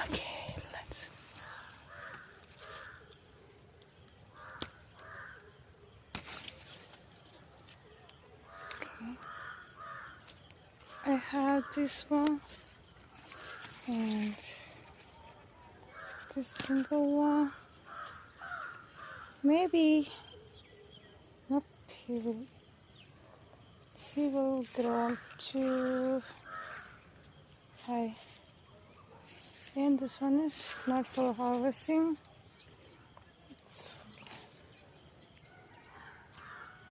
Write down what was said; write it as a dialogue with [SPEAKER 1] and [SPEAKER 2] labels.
[SPEAKER 1] Okay, let's. Okay. I have this one and this single one. Maybe not he will grow too high. And this one is not for harvesting.